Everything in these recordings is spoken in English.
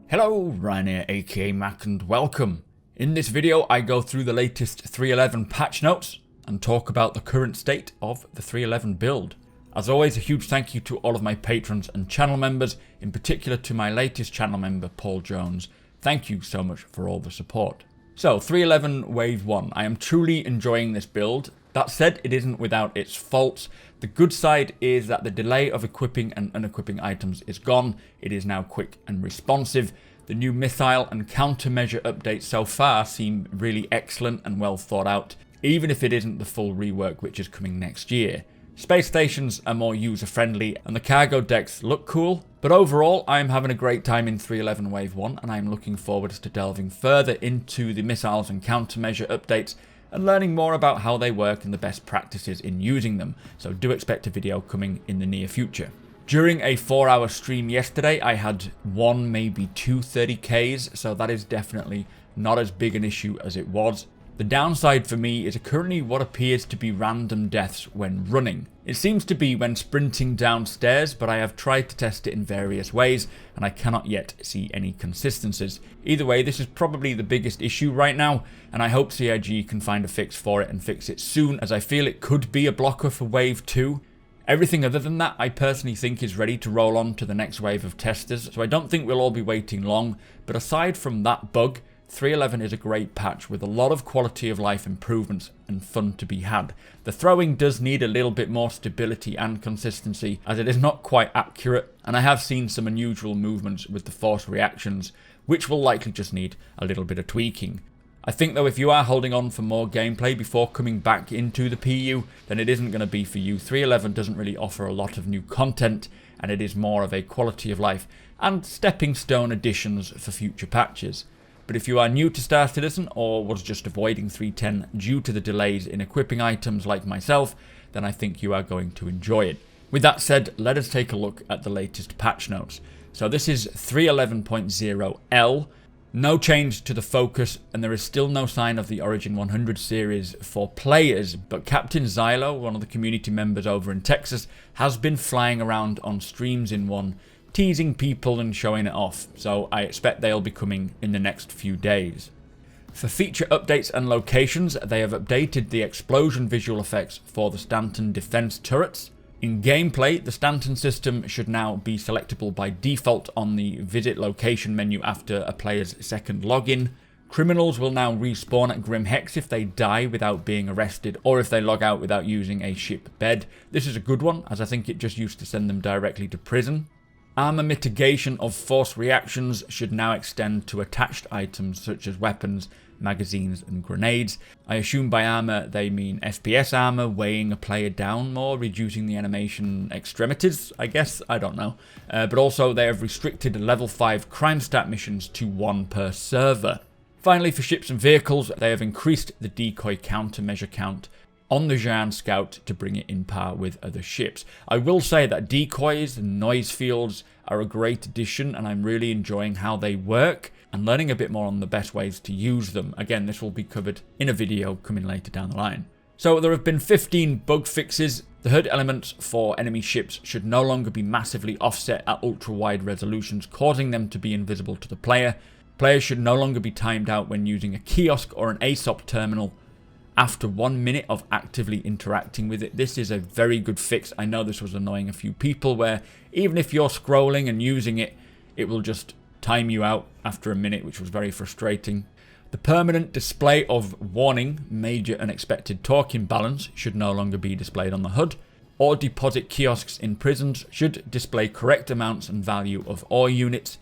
Hello, Ryan here, aka Mac, and welcome. In this video I go through the latest 3.11 patch notes and talk about the current state of the 3.11 build. As always, a huge thank you to all of my patrons and channel members, in particular to my latest channel member Paul Jones. Thank you so much for all the support. So 3.11 Wave 1, I am truly enjoying this build. That said, it isn't without its faults. The good side is that the delay of equipping and unequipping items is gone. It is now quick and responsive. The new missile and countermeasure updates so far seem really excellent and well thought out, even if it isn't the full rework which is coming next year. Space stations are more user-friendly and the cargo decks look cool, but overall I am having a great time in 3.11 Wave 1 and I am looking forward to delving further into the missiles and countermeasure updates and learning more about how they work and the best practices in using them, so do expect a video coming in the near future. During a 4-hour stream yesterday, I had one, maybe two 30Ks, so that is definitely not as big an issue as it was. The downside for me is currently what appears to be random deaths when running. It seems to be when sprinting downstairs, but I have tried to test it in various ways, and I cannot yet see any consistencies. Either way, this is probably the biggest issue right now, and I hope CIG can find a fix for it and fix it soon, as I feel it could be a blocker for Wave 2. Everything other than that, I personally think is ready to roll on to the next wave of testers, so I don't think we'll all be waiting long, but aside from that bug, 3.11 is a great patch with a lot of quality of life improvements and fun to be had. The throwing does need a little bit more stability and consistency, as it is not quite accurate, and I have seen some unusual movements with the force reactions, which will likely just need a little bit of tweaking. I think though if you are holding on for more gameplay before coming back into the PU, then it isn't going to be for you. 3.11 doesn't really offer a lot of new content, and it is more of a quality of life and stepping stone additions for future patches. But if you are new to Star Citizen or was just avoiding 3.10 due to the delays in equipping items like myself, then I think you are going to enjoy it. With that said, let us take a look at the latest patch notes. So this is 3.11.0L. No change to the focus, and there is still no sign of the Origin 100 series for players, but Captain Xylo, one of the community members over in Texas, has been flying around on streams in one, teasing people and showing it off, so I expect they'll be coming in the next few days. For feature updates and locations, they have updated the explosion visual effects for the Stanton defense turrets. In gameplay, the Stanton system should now be selectable by default on the visit location menu after a player's second login. Criminals will now respawn at Grim Hex if they die without being arrested or if they log out without using a ship bed. This is a good one, as I think it just used to send them directly to prison. Armor mitigation of force reactions should now extend to attached items such as weapons, magazines and grenades. I assume by armor they mean FPS armor, weighing a player down more, reducing the animation extremities, I guess, I don't know. But also they have restricted level 5 crime stat missions to 1 per server. Finally, for ships and vehicles, they have increased the decoy countermeasure count on the Xi'an Scout to bring it in par with other ships. I will say that decoys and noise fields are a great addition, and I'm really enjoying how they work and learning a bit more on the best ways to use them. Again, this will be covered in a video coming later down the line. So there have been 15 bug fixes. The HUD elements for enemy ships should no longer be massively offset at ultra-wide resolutions, causing them to be invisible to the player. Players should no longer be timed out when using a kiosk or an ASOP terminal after 1 minute of actively interacting with it. This is a very good fix. I know this was annoying a few people where even if you're scrolling and using it, it will just time you out after a minute, which was very frustrating. The permanent display of warning, major unexpected torque imbalance, should no longer be displayed on the HUD. Ore deposit kiosks in prisons should display correct amounts and value of ore units.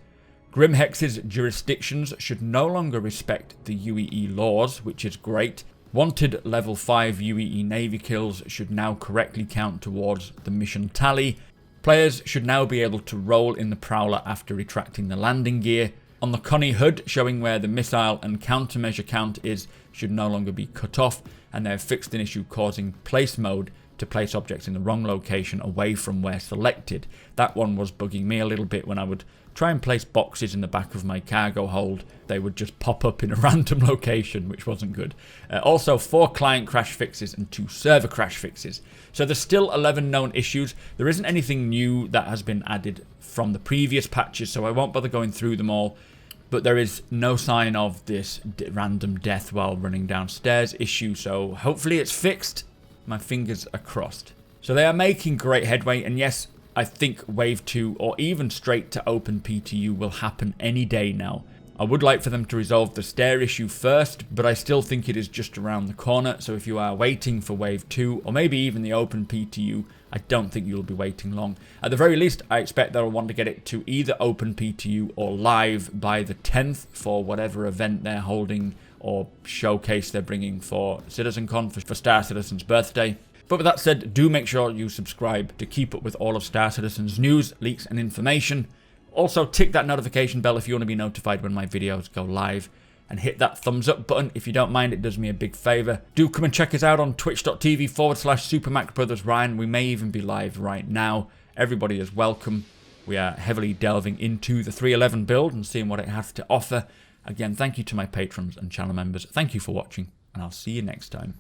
Grim Hex's jurisdictions should no longer respect the UEE laws, which is great. Wanted level 5 UEE Navy kills should now correctly count towards the mission tally. Players should now be able to roll in the Prowler after retracting the landing gear. On the Connie HUD, showing where the missile and countermeasure count is should no longer be cut off, and they have fixed an issue causing place mode to place objects in the wrong location away from where selected. That one was bugging me a little bit when I would try and place boxes in the back of my cargo hold. They would just pop up in a random location, which wasn't good. Also, 4 client crash fixes and 2 server crash fixes. So there's still 11 known issues. There isn't anything new that has been added from the previous patches, so I won't bother going through them all. but there is no sign of this random death while running downstairs issue, so hopefully it's fixed. My fingers are crossed. So they are making great headway, and yes, I think Wave 2 or even straight to Open PTU will happen any day now. I would like for them to resolve the stair issue first, but I still think it is just around the corner, so if you are waiting for Wave 2 or maybe even the Open PTU, I don't think you'll be waiting long. At the very least, I expect they'll want to get it to either Open PTU or live by the 10th for whatever event they're holding or showcase they're bringing for CitizenCon for Star Citizen's birthday. But with that said, do make sure you subscribe to keep up with all of Star Citizen's news, leaks and information. Also, tick that notification bell if you want to be notified when my videos go live. And hit that thumbs up button if you don't mind, it does me a big favour. Do come and check us out on twitch.tv/supermacbrothers. We may even be live right now. Everybody is welcome. We are heavily delving into the 311 build and seeing what it has to offer. Again, thank you to my patrons and channel members. Thank you for watching, and I'll see you next time.